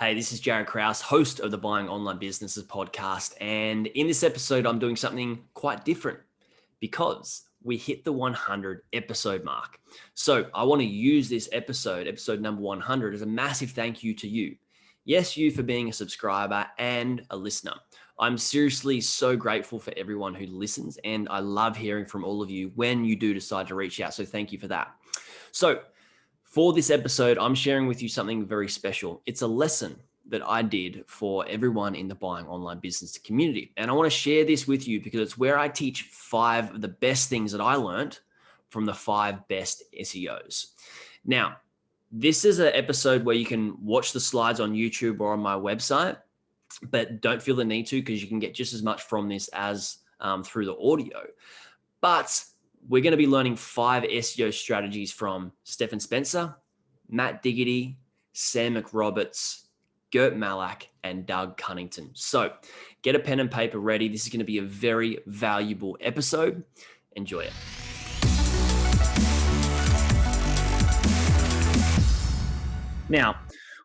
Hey, this is Jaryd Krause, host of the Buying Online Businesses podcast. And in this episode, I'm doing something quite different because we hit the 100 episode mark. So I want to use this episode number 100, as a massive thank you to you. Yes, you for being a subscriber and a listener. I'm seriously so grateful for everyone who listens, and I love hearing from all of you when you do decide to reach out. So thank you for that. So for this episode, I'm sharing with you something very special. It's a lesson that I did for everyone in the Buying Online Business community. And I want to share this with you because it's where I teach 5 of the best things that I learned from the 5 best SEOs. Now, this is an episode where you can watch the slides on YouTube or on my website, but don't feel the need to, because you can get just as much from this as through the audio. But we're going to be learning 5 SEO strategies from Stephan Spencer, Matt Diggity, Sam McRoberts, Gert Mellak, and Doug Cunnington. So get a pen and paper ready. This is going to be a very valuable episode. Enjoy it. Now,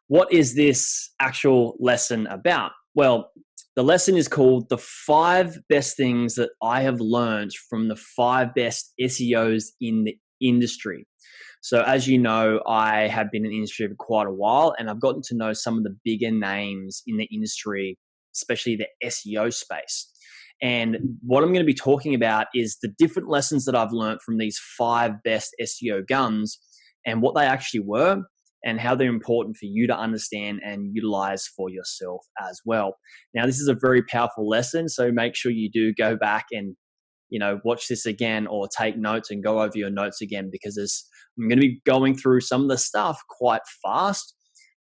what is this actual lesson about? Well, the lesson is called The 5 Best Things That I Have Learned from the 5 Best SEOs in the Industry. So as you know, I have been in the industry for quite a while, and I've gotten to know some of the bigger names in the industry, especially the SEO space. And what I'm going to be talking about is the different lessons that I've learned from these 5 best SEO guns and what they actually were, and how they're important for you to understand and utilize for yourself as well. Now, this is a very powerful lesson, so make sure you do go back and watch this again or take notes and go over your notes again, because I'm going to be going through some of the stuff quite fast,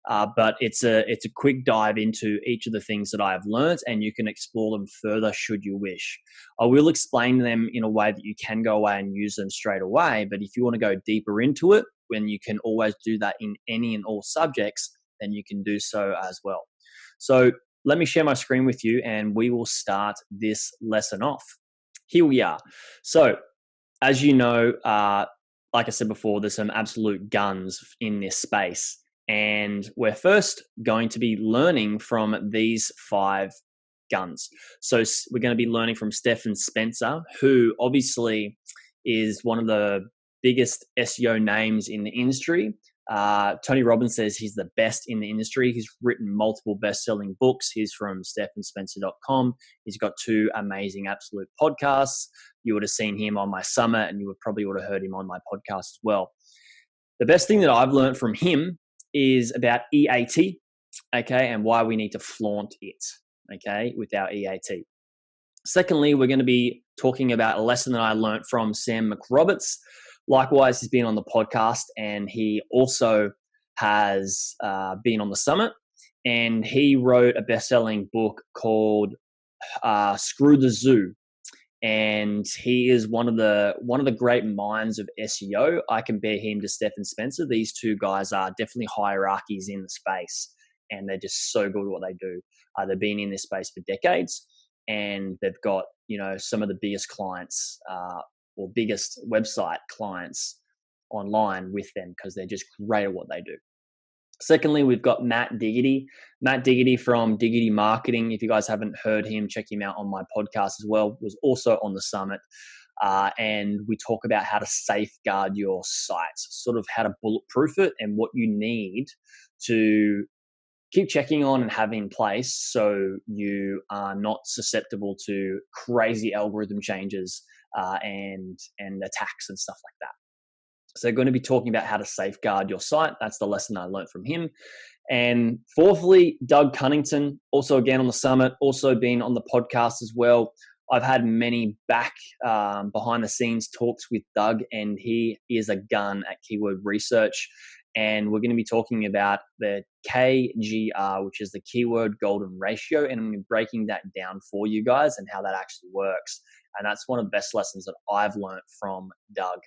but it's a quick dive into each of the things that I've learned, and you can explore them further should you wish. I will explain them in a way that you can go away and use them straight away, but if you want to go deeper into it, when you can always do that in any and all subjects, then you can do so as well. So let me share my screen with you and we will start this lesson off. Here we are. So as you know, like I said before, there's some absolute guns in this space. And we're first going to be learning from these 5 guns. So we're going to be learning from Stephan Spencer, who obviously is one of the biggest SEO names in the industry. Tony Robbins says he's the best in the industry. He's written multiple best-selling books. He's from stephanspencer.com. He's got 2 amazing absolute podcasts. You would have seen him on my summit, and you probably would have heard him on my podcast as well. The best thing that I've learned from him is about EAT, okay, and why we need to flaunt it, okay, with our EAT. Secondly, we're going to be talking about a lesson that I learned from Sam McRoberts. Likewise, he's been on the podcast, and he also has been on the summit, and he wrote a best-selling book called Screw the Zoo. And he is one of the great minds of SEO. I compare him to Stephan Spencer. These 2 guys are definitely hierarchies in the space, and they're just so good at what they do. They've been in this space for decades, and they've got some of the biggest clients or biggest website clients online with them, because they're just great at what they do. Secondly, we've got Matt Diggity. Matt Diggity from Diggity Marketing. If you guys haven't heard him, check him out on my podcast as well. Was also on the summit. And we talk about how to safeguard your site, sort of how to bulletproof it, and what you need to keep checking on and have in place so you are not susceptible to crazy algorithm changes and attacks and stuff like that. So going to be talking about how to safeguard your site. That's the lesson I learned from him. And fourthly, Doug Cunnington, also again on the summit, also been on the podcast as well. I've had many behind the scenes talks with Doug, and he is a gun at keyword research. And we're going to be talking about the KGR, which is the keyword golden ratio. And I'm going to be breaking that down for you guys and how that actually works. And that's one of the best lessons that I've learned from Doug.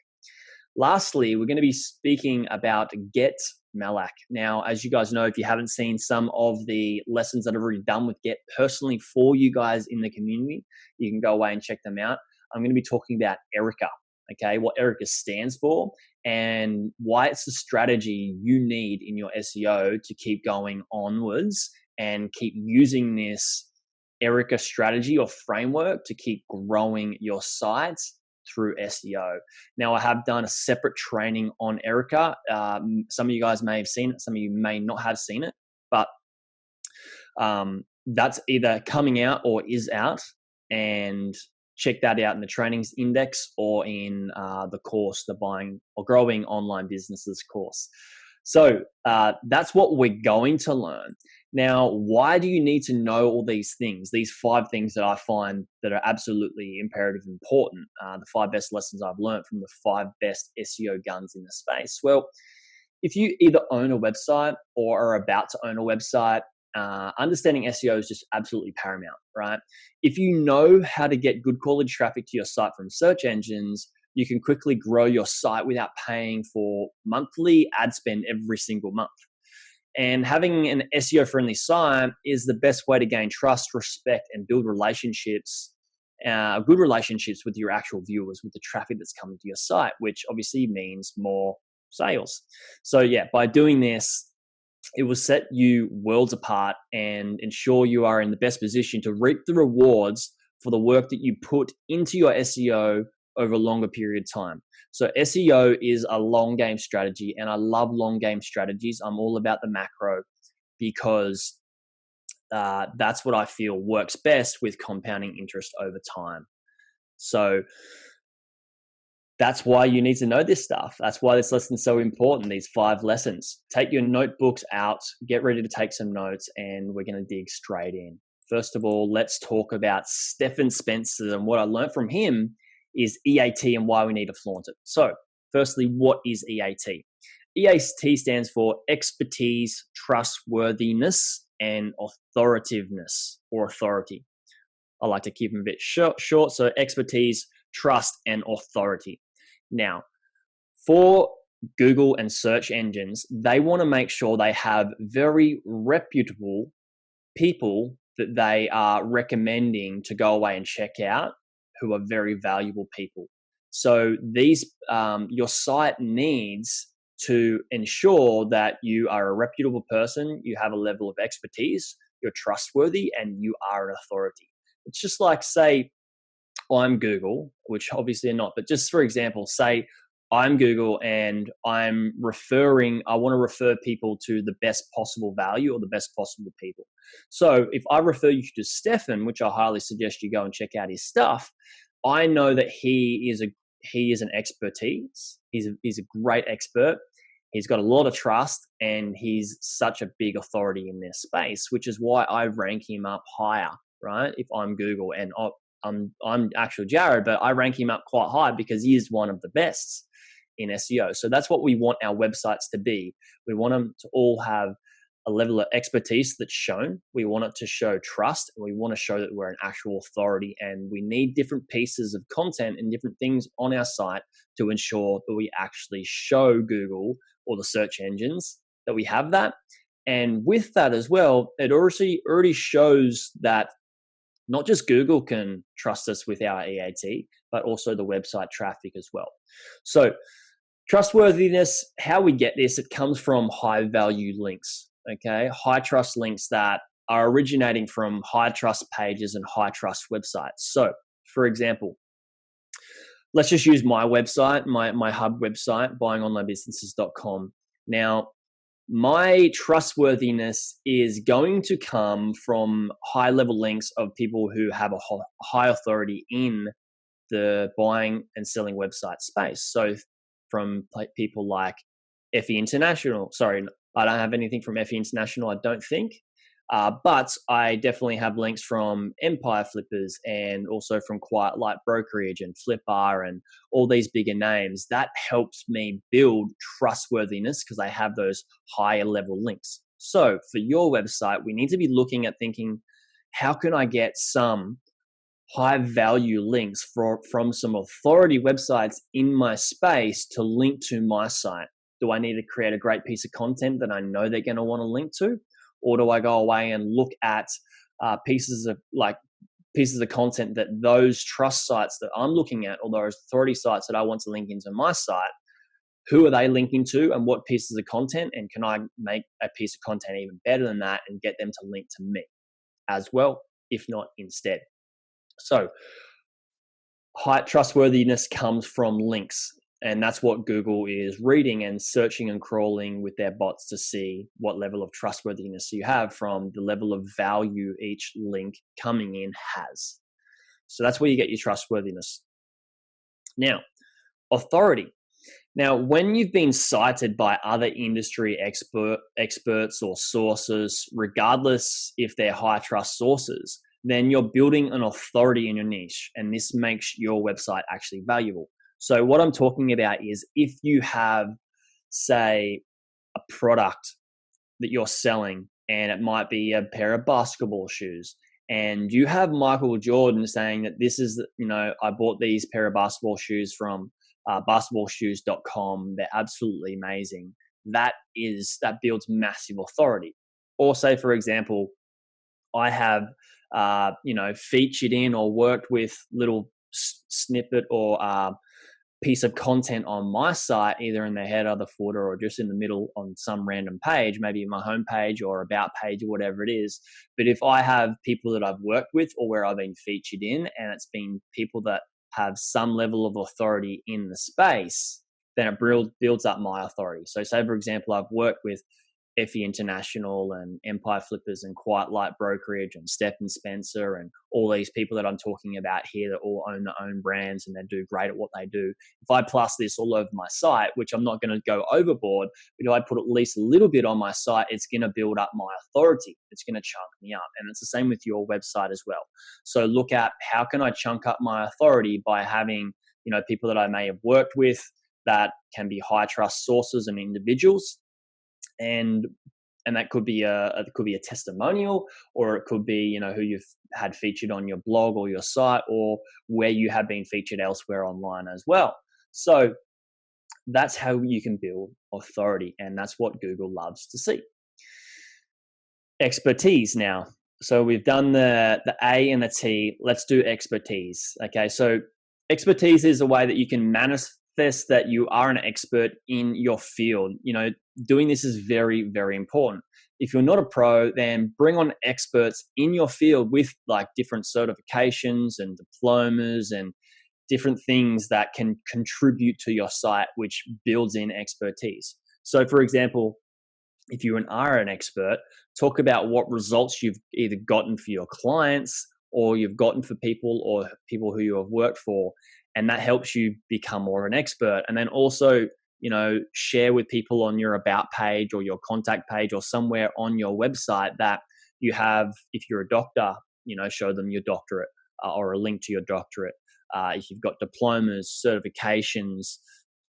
Lastly, we're going to be speaking about Gert Mellak. Now, as you guys know, if you haven't seen some of the lessons that I've already done with Gert personally for you guys in the community, you can go away and check them out. I'm going to be talking about Erica, okay, what Erica stands for, and why it's the strategy you need in your SEO to keep going onwards and keep using this Erica strategy or framework to keep growing your site through SEO. Now, I have done a separate training on Erica. Some of you guys may have seen it, some of you may not have seen it, but that's either coming out or is out, and check that out in the trainings index or in the course, the Buying or Growing Online Businesses course. So that's what we're going to learn. Now, why do you need to know all these things, these 5 things that I find that are absolutely imperative and important, the 5 best lessons I've learned from the 5 best SEO guns in the space? Well, if you either own a website or are about to own a website, understanding SEO is just absolutely paramount, right? If you know how to get good quality traffic to your site from search engines, you can quickly grow your site without paying for monthly ad spend every single month. And having an SEO-friendly site is the best way to gain trust, respect, and build relationships, good relationships with your actual viewers, with the traffic that's coming to your site, which obviously means more sales. So yeah, by doing this, it will set you worlds apart and ensure you are in the best position to reap the rewards for the work that you put into your SEO over a longer period of time. So SEO is a long game strategy, and I love long game strategies. I'm all about the macro because that's what I feel works best with compounding interest over time. So that's why you need to know this stuff. That's why this lesson is so important, these 5 lessons. Take your notebooks out, get ready to take some notes, and we're going to dig straight in. First of all, let's talk about Stephan Spencer, and what I learned from him is EAT and why we need to flaunt it. So firstly, what is EAT? EAT stands for expertise, trustworthiness, and authoritativeness or authority. I like to keep them a bit short, so expertise, trust, and authority. Now, for Google and search engines, they want to make sure they have very reputable people that they are recommending to go away and check out, who are very valuable people. So these, your site needs to ensure that you are a reputable person, you have a level of expertise, you're trustworthy, and you are an authority. It's just like, say, I'm Google, which obviously are not, but just for example, say I'm Google and I want to refer people to the best possible value or the best possible people. So if I refer you to Stephan, which I highly suggest you go and check out his stuff, I know that he is an expertise. He's a great expert. He's got a lot of trust, and he's such a big authority in this space, which is why I rank him up higher, right? If I'm Google, and I'm actually Jaryd, but I rank him up quite high because he is one of the best in SEO. So that's what we want our websites to be. We want them to all have a level of expertise that's shown. We want it to show trust, and we want to show that we're an actual authority, and we need different pieces of content and different things on our site to ensure that we actually show Google or the search engines that we have that. And with that as well, it already shows that not just Google can trust us with our EAT, but also the website traffic as well. So trustworthiness, how we get this, it comes from high value links, okay? High trust links that are originating from high trust pages and high trust websites. So for example, let's just use my website, my hub website, buyingonlinebusinesses.com. Now, my trustworthiness is going to come from high level links of people who have a high authority in the buying and selling website space. So from people like FE International, sorry, I don't have anything from FE International, I don't think. But I definitely have links from Empire Flippers and also from Quiet Light Brokerage and Flipper and all these bigger names. That helps me build trustworthiness because I have those higher level links. So for your website, we need to be looking at thinking, how can I get some high value links from some authority websites in my space to link to my site? Do I need to create a great piece of content that I know they're going to want to link to? Or do I go away and look at pieces of content that those trust sites that I'm looking at, or those authority sites that I want to link into my site, who are they linking to and what pieces of content, and can I make a piece of content even better than that and get them to link to me as well, if not instead. So height trustworthiness comes from links, and that's what Google is reading and searching and crawling with their bots to see what level of trustworthiness you have from the level of value each link coming in has. So that's where you get your trustworthiness. Now, authority. Now, when you've been cited by other industry experts or sources, regardless if they're high trust sources, then you're building an authority in your niche, and this makes your website actually valuable. So what I'm talking about is if you have, say, a product that you're selling, and it might be a pair of basketball shoes, and you have Michael Jordan saying that this is, I bought these pair of basketball shoes from basketballshoes.com. They're absolutely amazing. That builds massive authority. Or say, for example, I have, featured in or worked with little snippet or piece of content on my site, either in the header, the footer, or just in the middle on some random page, maybe my home page or about page or whatever it is. But if I have people that I've worked with or where I've been featured in, and it's been people that have some level of authority in the space, then it builds up my authority. So say, for example, I've worked with FE International and Empire Flippers and Quiet Light Brokerage and Stephan Spencer and all these people that I'm talking about here that all own their own brands and they do great at what they do. If I plaster this all over my site, which I'm not going to go overboard, but if I put at least a little bit on my site, it's going to build up my authority. It's going to chunk me up. And it's the same with your website as well. So look at how can I chunk up my authority by having, people that I may have worked with that can be high trust sources and individuals. And that could be a testimonial, or it could be who you've had featured on your blog or your site, or where you have been featured elsewhere online as well. So that's how you can build authority, and that's what Google loves to see. Expertise now. So we've done the A and the T. Let's do expertise. Okay, so expertise is a way that you can manifest that you are an expert in your field. Doing this is very, very important. If you're not a pro, then bring on experts in your field with like different certifications and diplomas and different things that can contribute to your site, which builds in expertise. So for example, if you are an expert, talk about what results you've either gotten for your clients or you've gotten for people or people who you have worked for. And that helps you become more of an expert. And then also, share with people on your about page or your contact page or somewhere on your website that you have, if you're a doctor, show them your doctorate or a link to your doctorate. If you've got diplomas, certifications,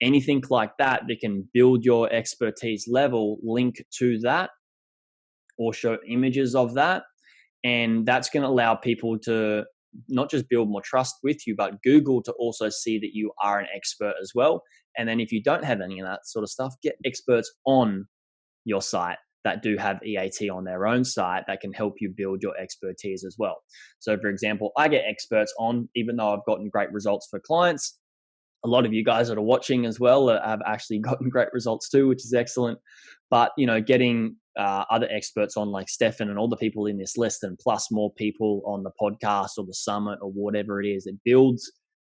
anything like that can build your expertise level, link to that or show images of that. And that's going to allow people to not just build more trust with you, but Google to also see that you are an expert as well. And then if you don't have any of that sort of stuff, get experts on your site that do have EAT on their own site that can help you build your expertise as well. So for example, I get experts on, even though I've gotten great results for clients. A lot of you guys that are watching as well have actually gotten great results too, which is excellent. But, getting other experts on like Stephan and all the people in this list, and plus more people on the podcast or the summit or whatever it is,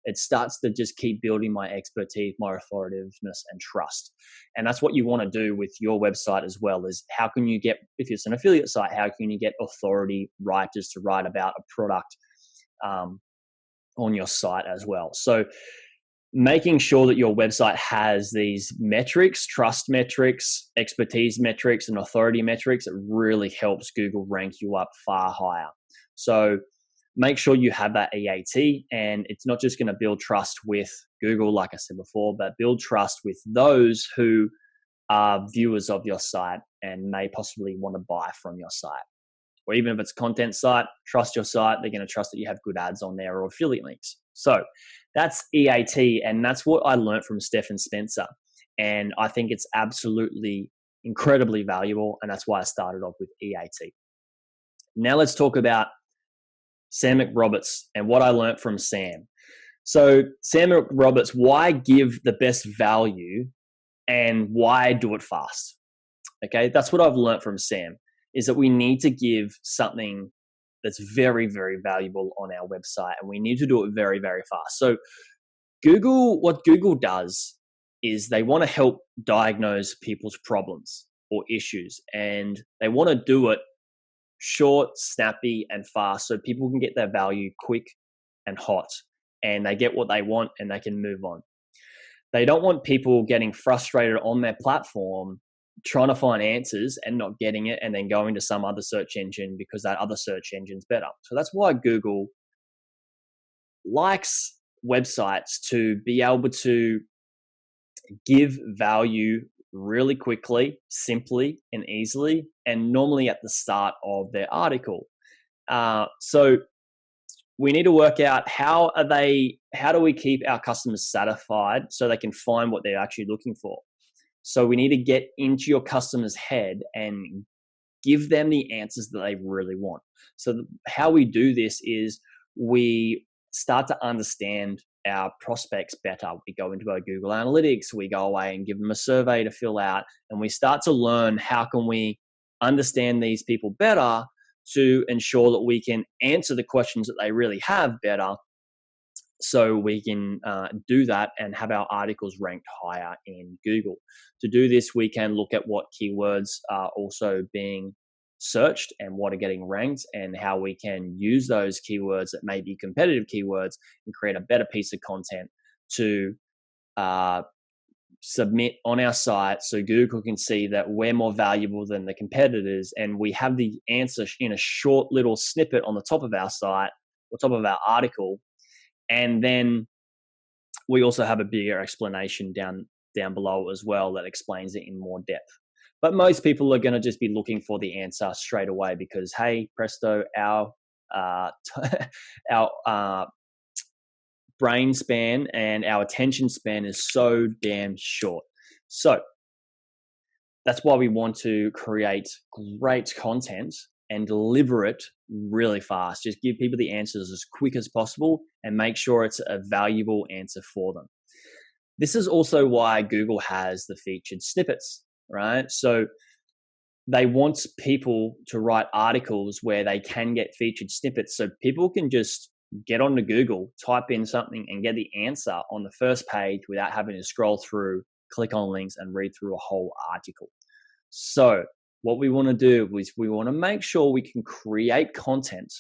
it starts to just keep building my expertise, my authoritativeness and trust. And that's what you want to do with your website as well, is how can you get, if it's an affiliate site, how can you get authority writers to write about a product on your site as well. So making sure that your website has these metrics, trust metrics, expertise metrics, and authority metrics, it really helps Google rank you up far higher. So make sure you have that EAT, and it's not just going to build trust with Google, like I said before, but build trust with those who are viewers of your site and may possibly want to buy from your site. Or even if it's a content site, trust your site. They're going to trust that you have good ads on there or affiliate links. So that's EAT, and that's what I learned from Stephan Spencer. And I think it's absolutely incredibly valuable, and that's why I started off with EAT. Now let's talk about Sam McRoberts and what I learned from Sam. So Sam McRoberts, why give the best value and why do it fast. Okay, that's what I've learned from Sam, is that we need to give something that's very, very valuable on our website, and we need to do it very, very fast. So what Google does is they want to help diagnose people's problems or issues, and they want to do it short, snappy, and fast so people can get their value quick and hot, and they get what they want and they can move on. They don't want people getting frustrated on their platform trying to find answers and not getting it and then going to some other search engine because that other search engine's better. So that's why Google likes websites to be able to give value really quickly, simply, and easily, and normally at the start of their article. So we need to work out how do we keep our customers satisfied so they can find what they're actually looking for. So we need to get into your customer's head and give them the answers that they really want. So how we do this is we start to understand our prospects better. We go into our Google Analytics, we go away and give them a survey to fill out, and we start to learn how can we understand these people better to ensure that we can answer the questions that they really have better, so we can do that and have our articles ranked higher in Google. To do this, we can look at what keywords are also being searched and what are getting ranked, and how we can use those keywords that may be competitive keywords and create a better piece of content to submit on our site so Google can see that we're more valuable than the competitors, and we have the answer in a short little snippet on the top of our site or top of our article. And then we also have a bigger explanation down below as well that explains it in more depth. But most people are going to just be looking for the answer straight away because, hey, presto, our brain span and our attention span is so damn short. So that's why we want to create great content and deliver it really fast. Just give people the answers as quick as possible and make sure it's a valuable answer for them. This is also why Google has the featured snippets, right? So they want people to write articles where they can get featured snippets so people can just get onto Google, type in something and get the answer on the first page without having to scroll through, click on links and read through a whole article. So what we want to do is we want to make sure we can create content.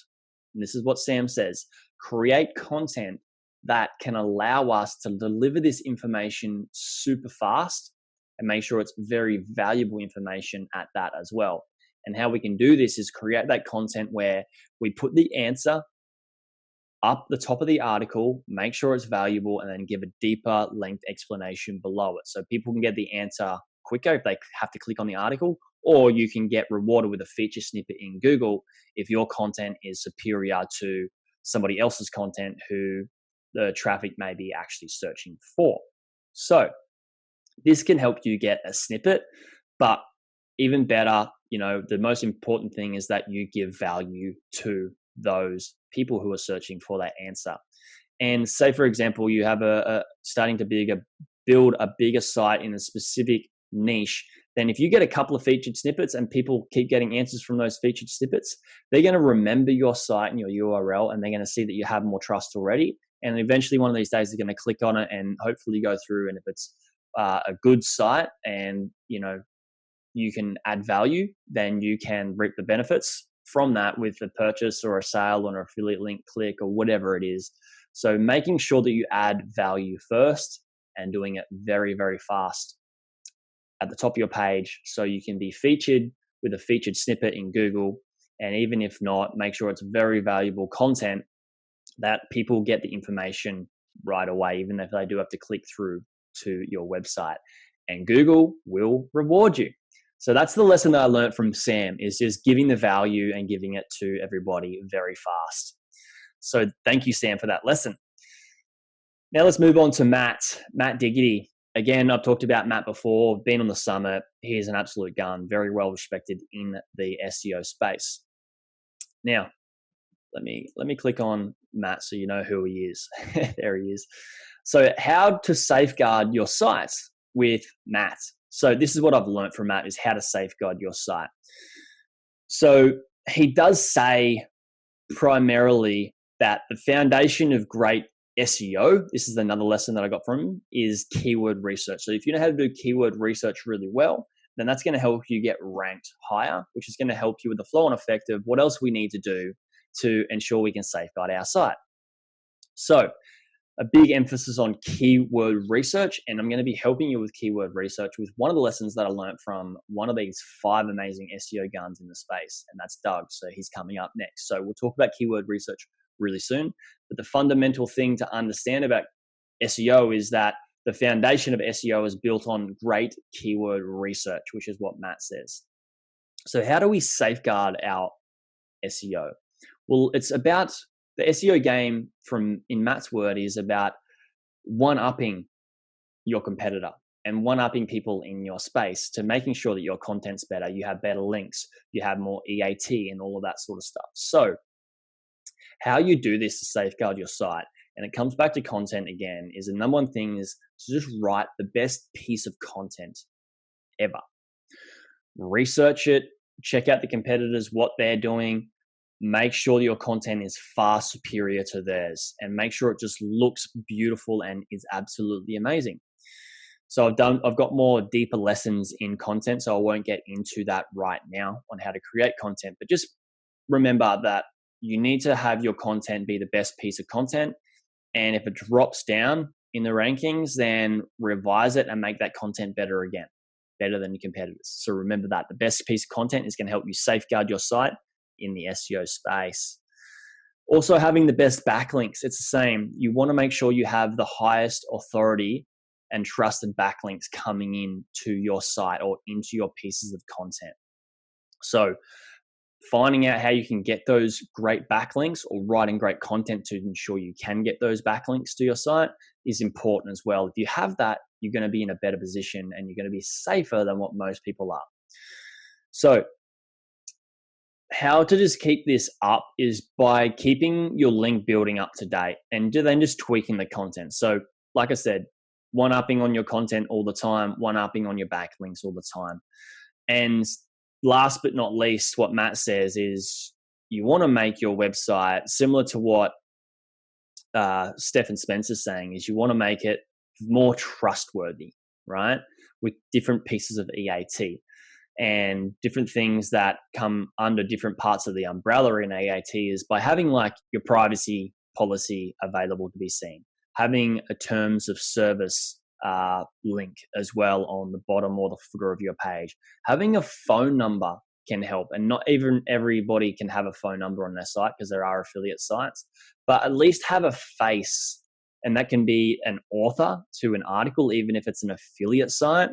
And this is what Sam says, create content that can allow us to deliver this information super fast and make sure it's very valuable information at that as well. And how we can do this is create that content where we put the answer up the top of the article, make sure it's valuable, and then give a deeper length explanation below it. So people can get the answer quicker if they have to click on the article, or you can get rewarded with a feature snippet in Google if your content is superior to somebody else's content who the traffic may be actually searching for. So this can help you get a snippet, but even better, the most important thing is that you give value to those people who are searching for that answer. And say, for example, you have starting to build a bigger site in a specific niche, then if you get a couple of featured snippets and people keep getting answers from those featured snippets, they're going to remember your site and your URL, and they're going to see that you have more trust already. And eventually one of these days they're going to click on it and hopefully go through. And if it's a good site and, you can add value, then you can reap the benefits from that with a purchase or a sale or an affiliate link click or whatever it is. So making sure that you add value first and doing it very, very fast at the top of your page so you can be featured with a featured snippet in Google. And even if not, make sure it's very valuable content that people get the information right away, even if they do have to click through to your website. And Google will reward you. So that's the lesson that I learned from Sam, is just giving the value and giving it to everybody very fast. So thank you, Sam, for that lesson. Now let's move on to Matt Diggity. Again, I've talked about Matt before, been on the summit. He is an absolute gun, very well respected in the SEO space. Now, let me click on Matt so you know who he is. There he is. So how to safeguard your sites. with Matt. So this is what I've learned from Matt, is how to safeguard your site. So he does say primarily that the foundation of great SEO, this is another lesson that I got from him, is keyword research. So if you know how to do keyword research really well, then that's going to help you get ranked higher, which is going to help you with the flow on effect of what else we need to do to ensure we can safeguard our site. So a big emphasis on keyword research, and I'm going to be helping you with keyword research with one of the lessons that I learned from one of these 5 amazing SEO guns in the space, and that's Doug. So he's coming up next. So we'll talk about keyword research really soon, but the fundamental thing to understand about SEO is that the foundation of SEO is built on great keyword research, which is what Matt says. So how do we safeguard our SEO? Well, it's about the SEO game, from in Matt's word, is about one-upping your competitor and one-upping people in your space to making sure that your content's better, you have better links, you have more EAT and all of that sort of stuff. So how you do this to safeguard your site, and it comes back to content again, is the number one thing is to just write the best piece of content ever. Research it, check out the competitors, what they're doing, make sure your content is far superior to theirs, and make sure it just looks beautiful and is absolutely amazing. So I've got more deeper lessons in content, so I won't get into that right now on how to create content, but just remember that you need to have your content be the best piece of content. And if it drops down in the rankings, then revise it and make that content better again, better than your competitors. So remember that the best piece of content is going to help you safeguard your site in the SEO space. Also, having the best backlinks, it's the same. You want to make sure you have the highest authority and trusted backlinks coming in to your site or into your pieces of content. So finding out how you can get those great backlinks or writing great content to ensure you can get those backlinks to your site is important as well. If you have that, you're going to be in a better position and you're going to be safer than what most people are. So how to just keep this up is by keeping your link building up to date and then just tweaking the content. So like I said, one-upping on your content all the time, one-upping on your backlinks all the time. And last but not least, what Matt says is you want to make your website similar to what Stephan Spencer's saying, is you want to make it more trustworthy, right? With different pieces of EAT and different things that come under different parts of the umbrella in EAT, is by having like your privacy policy available to be seen, having a terms of service link as well on the bottom or the footer of your page. Having a phone number can help, and not even everybody can have a phone number on their site because there are affiliate sites, but at least have a face, and that can be an author to an article, even if it's an affiliate site,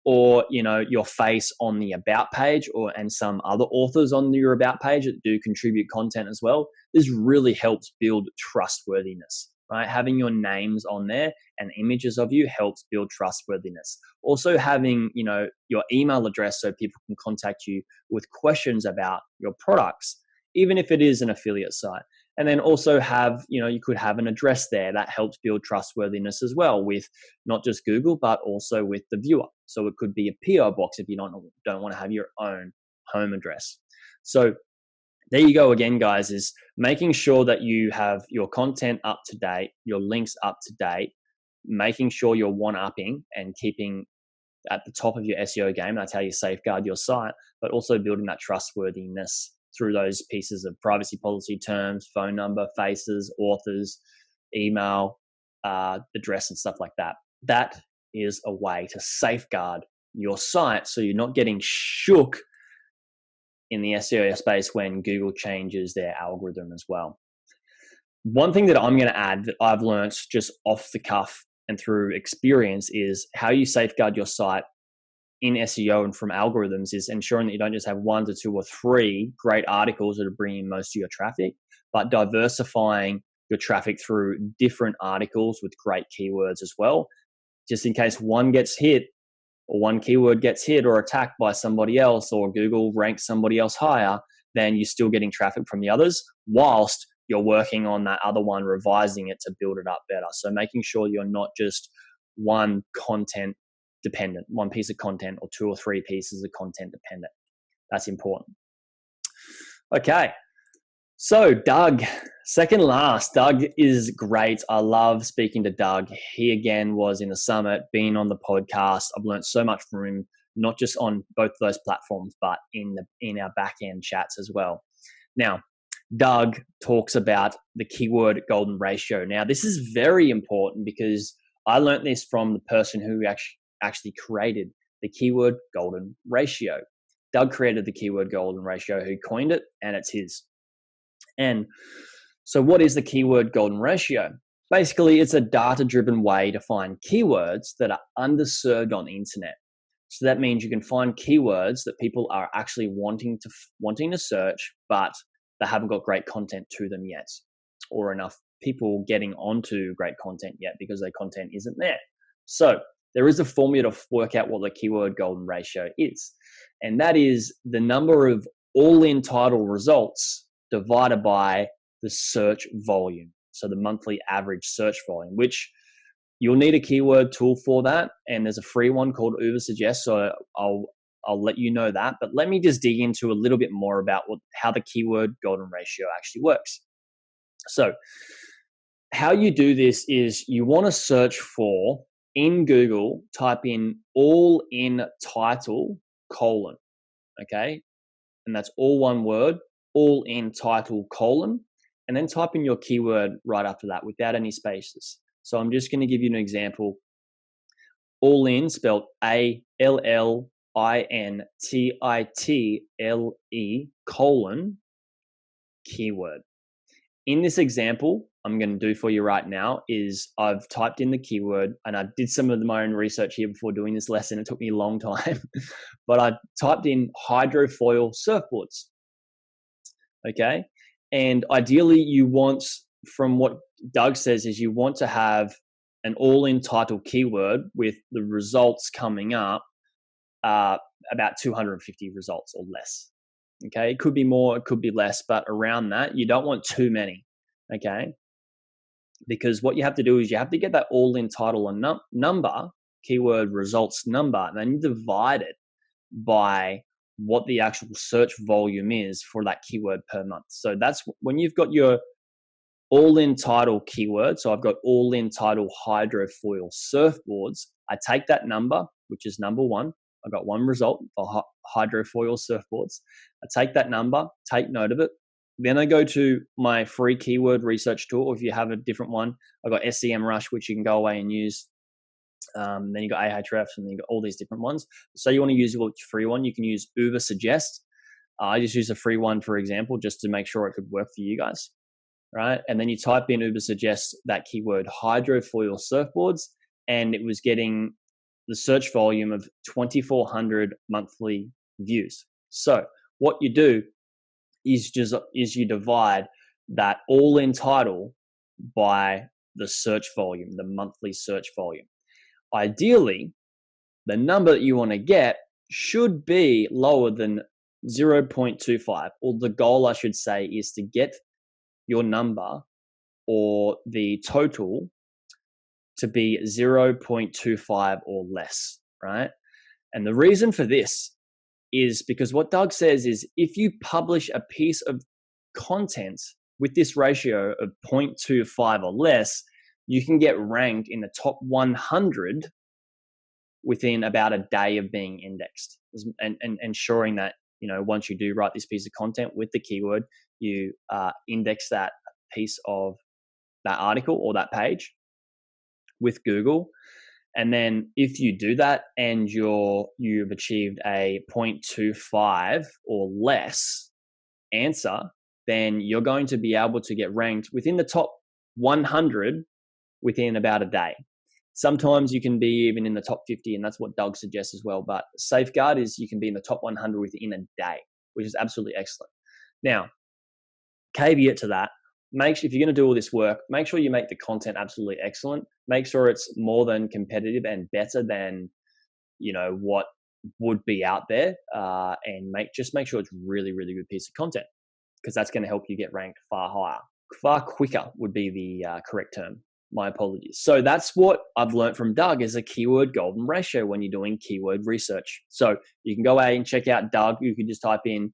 or your face on the about page, and some other authors on your about page that do contribute content as well. This really helps build trustworthiness, right? Having your names on there and images of you helps build trustworthiness. Also having, your email address so people can contact you with questions about your products, even if it is an affiliate site. And then also have, you could have an address there that helps build trustworthiness as well, with not just Google, but also with the viewer. So it could be a PO box if you don't want to have your own home address. So there you go again, guys, is making sure that you have your content up to date, your links up to date, making sure you're one-upping and keeping at the top of your SEO game. That's how you safeguard your site, but also building that trustworthiness through those pieces of privacy policy terms, phone number, faces, authors, email, address, and stuff like that. That is a way to safeguard your site so you're not getting shook in the SEO space when Google changes their algorithm as well. One thing that I'm going to add that I've learned just off the cuff and through experience is how you safeguard your site in SEO and from algorithms is ensuring that you don't just have 1 to 2 or 3 great articles that are bringing most of your traffic, but diversifying your traffic through different articles with great keywords as well. Just in case one gets hit, or one keyword gets hit or attacked by somebody else, or Google ranks somebody else higher, then you're still getting traffic from the others whilst you're working on that other one, revising it to build it up better. So making sure you're not just one content dependent, one piece of content or 2 or 3 pieces of content dependent. That's important. Okay. So Doug, second last. Doug is great. I love speaking to Doug. He again was in the summit, been on the podcast. I've learned so much from him, not just on both of those platforms, but in our back end chats as well. Now, Doug talks about the keyword golden ratio. Now, this is very important because I learned this from the person who actually created the keyword golden ratio. Doug created the keyword golden ratio, who coined it, and it's his. And so what is the keyword golden ratio? Basically, it's a data-driven way to find keywords that are underserved on the internet. So that means you can find keywords that people are actually wanting to search, but they haven't got great content to them yet, or enough people getting onto great content yet because their content isn't there. So there is a formula to work out what the keyword golden ratio is, and that is the number of all-in title results divided by the search volume. So the monthly average search volume, which you'll need a keyword tool for that. And there's a free one called Ubersuggest. So I'll let you know that. But let me just dig into a little bit more about how the keyword golden ratio actually works. So how you do this is you want to search for, in Google, type in all in title : okay? And that's all one word, all in title : and then type in your keyword right after that without any spaces. So I'm just going to give you an example. All in, spelled ALLINTITLE : keyword. In this example, I'm going to do for you right now is I've typed in the keyword, and I did some of my own research here before doing this lesson. It took me a long time, but I typed in hydrofoil surfboards. Okay. And ideally you want, from what Doug says, is you want to have an all-in title keyword with the results coming up about 250 results or less. Okay. It could be more, it could be less, but around that. You don't want too many. Okay. Because what you have to do is you have to get that all-in title and number, keyword results number, and then you divide it by what the actual search volume is for that keyword per month. So that's when you've got your all-in title keyword. So I've got all-in title hydrofoil surfboards. I take that number, which is number one. I got one result for hydrofoil surfboards. I take that number, take note of it. Then I go to my free keyword research tool. Or if you have a different one, I've got SEMrush, which you can go away and use. Then you got Ahrefs, and then you got all these different ones. So you want to use your free one, you can use Ubersuggest. I just use a free one, for example, just to make sure it could work for you guys, right? And then you type in Ubersuggest that keyword hydrofoil surfboards, and it was getting the search volume of 2,400 monthly views. So what you do is you divide that all-in title by the search volume, the monthly search volume. Ideally, the number that you want to get should be lower than 0.25, or the goal, I should say, is to get your number or the total to be 0.25 or less, right? And the reason for this is because what Doug says is if you publish a piece of content with this ratio of 0.25 or less, you can get ranked in the top 100 within about a day of being indexed, and ensuring that, once you do write this piece of content with the keyword, you index that piece of that article or that page with Google. And then if you do that and you've achieved a 0.25 or less answer, then you're going to be able to get ranked within the top 100 within about a day. Sometimes you can be even in the top 50, and that's what Doug suggests as well. But safeguard is you can be in the top 100 within a day, which is absolutely excellent. Now, caveat to that, if you're going to do all this work, make sure you make the content absolutely excellent. Make sure it's more than competitive and better than, what would be out there. And make sure it's really, really good piece of content, because that's going to help you get ranked far higher, far quicker would be the correct term. My apologies. So that's what I've learned from Doug is a keyword golden ratio when you're doing keyword research. So you can go out and check out Doug. You can just type in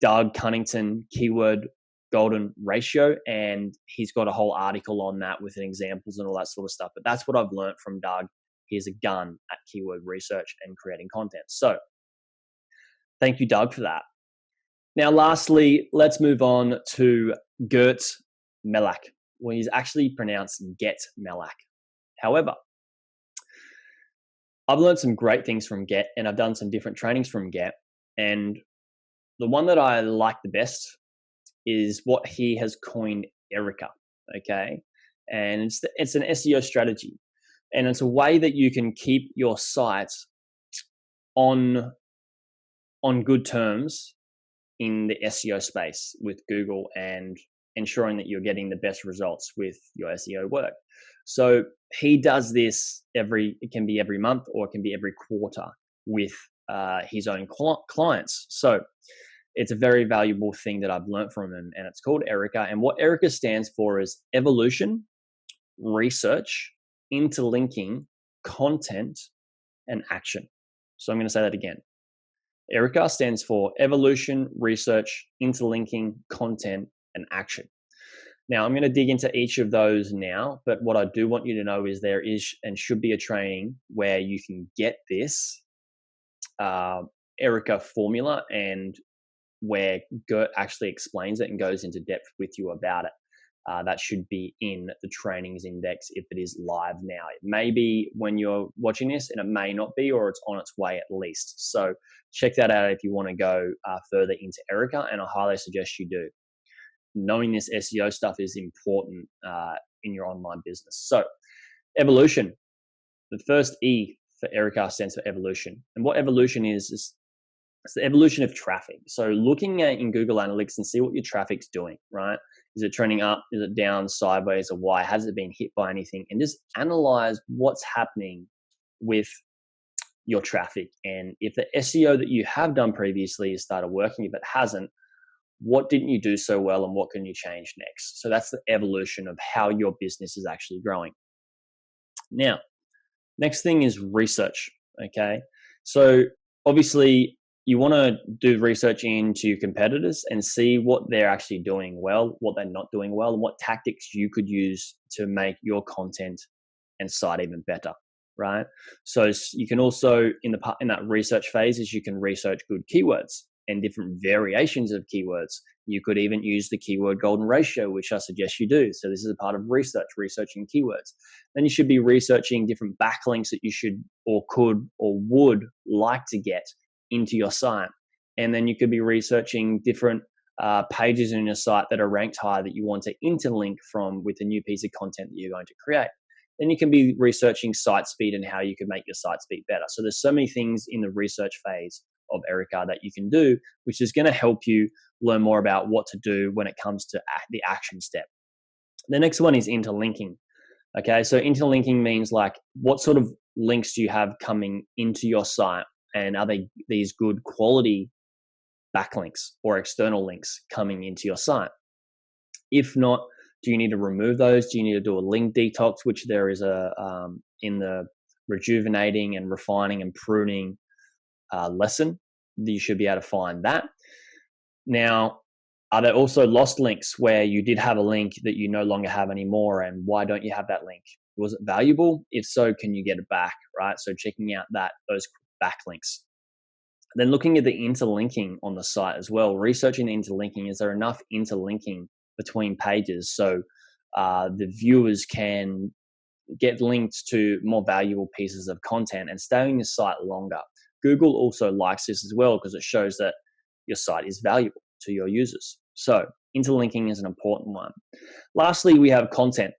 Doug Cunnington keyword golden ratio, and he's got a whole article on that with examples and all that sort of stuff. But that's what I've learned from Doug. He's a gun at keyword research and creating content. So thank you, Doug, for that. Now, lastly, let's move on to Gert Mellak. Well, he's actually pronounced Gert Mellak. However, I've learned some great things from Gert, and I've done some different trainings from Gert. And the one that I like the best is what he has coined Erica, okay? And it's an SEO strategy. And it's a way that you can keep your site on good terms in the SEO space with Google and ensuring that you're getting the best results with your SEO work. So he does this it can be every month or it can be every quarter with his own clients. So it's a very valuable thing that I've learned from him, and it's called Erica. And what Erica stands for is evolution, research, interlinking, content, and action. So I'm going to say that again. Erica stands for evolution, research, interlinking, content, and action. Now, I'm going to dig into each of those now, but what I do want you to know is there is and should be a training where you can get this Erica formula, and where Gert actually explains it and goes into depth with you about it. That should be in the trainings index if it is live now. It may be when you're watching this, and it may not be, or it's on its way at least. So check that out if you want to go further into Erica, and I highly suggest you do. Knowing this SEO stuff is important in your online business. So evolution, the first E for Erica stands for evolution. And what evolution is it's the evolution of traffic. So looking at in Google Analytics and see what your traffic's doing, right? Is it trending up? Is it down, sideways, or why? Has it been hit by anything? And just analyze what's happening with your traffic. And if the SEO that you have done previously has started working, if it hasn't, what didn't you do so well and what can you change next? So that's the evolution of how your business is actually growing. Now, next thing is research, okay? So obviously, you want to do research into your competitors and see what they're actually doing well, what they're not doing well, and what tactics you could use to make your content and site even better, right? So you can also, in that research phase, is you can research good keywords and different variations of keywords. You could even use the keyword golden ratio, which I suggest you do. So this is a part of researching keywords. Then you should be researching different backlinks that you should or could or would like to get into your site. And then you could be researching different pages in your site that are ranked high that you want to interlink from with a new piece of content that you're going to create. Then you can be researching site speed and how you can make your site speed better. So there's so many things in the research phase of Erica that you can do, which is going to help you learn more about what to do when it comes to the action step. The next one is interlinking. Okay, so interlinking means like what sort of links do you have coming into your site, and are they these good quality backlinks or external links coming into your site? If not, do you need to remove those? Do you need to do a link detox, which there is in the rejuvenating and refining and pruning lesson? You should be able to find that. Now, are there also lost links where you did have a link that you no longer have anymore, and why don't you have that link? Was it valuable? If so, can you get it back, right? So checking out those backlinks. Then looking at the interlinking on the site as well, researching the interlinking. Is there enough interlinking between pages so the viewers can get linked to more valuable pieces of content and stay on your site longer? Google also likes this as well because it shows that your site is valuable to your users. So interlinking is an important one. Lastly, we have content.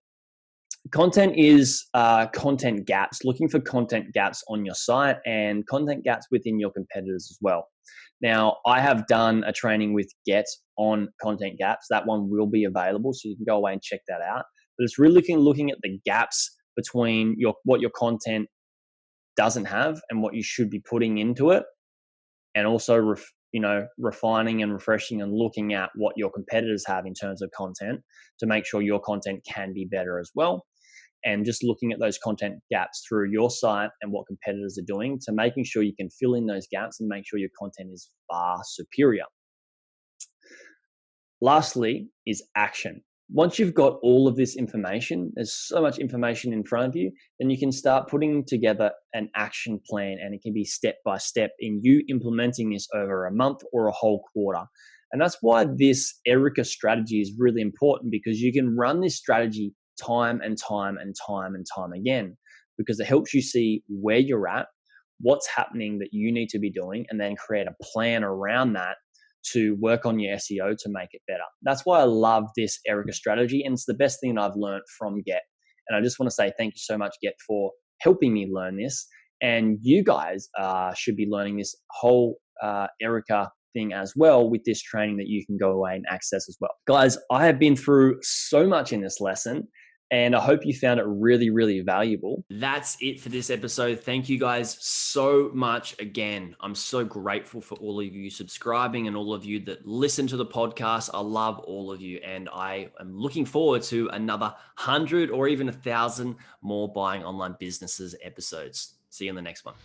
Content is content gaps, looking for content gaps on your site and content gaps within your competitors as well. Now, I have done a training with Gert on content gaps. That one will be available, so you can go away and check that out. But it's really looking at the gaps between what your content doesn't have and what you should be putting into it, and also refining and refreshing and looking at what your competitors have in terms of content to make sure your content can be better as well. and just looking at those content gaps through your site and what competitors are doing to making sure you can fill in those gaps and make sure your content is far superior. Lastly is action. Once you've got all of this information, there's so much information in front of you, then you can start putting together an action plan, and it can be step by step in you implementing this over a month or a whole quarter. And that's why this Erica strategy is really important, because you can run this strategy time and time and time and time again, because it helps you see where you're at, what's happening that you need to be doing, and then create a plan around that to work on your SEO to make it better. That's why I love this Erica strategy, and it's the best thing that I've learned from Gert. And I just want to say thank you so much, Gert, for helping me learn this. And you guys should be learning this whole Erica thing as well with this training that you can go away and access as well. Guys, I have been through so much in this lesson, and I hope you found it really, really valuable. That's it for this episode. Thank you guys so much again. I'm so grateful for all of you subscribing and all of you that listen to the podcast. I love all of you, and I am looking forward to another 100 or even 1,000 more Buying Online Businesses episodes. See you in the next one.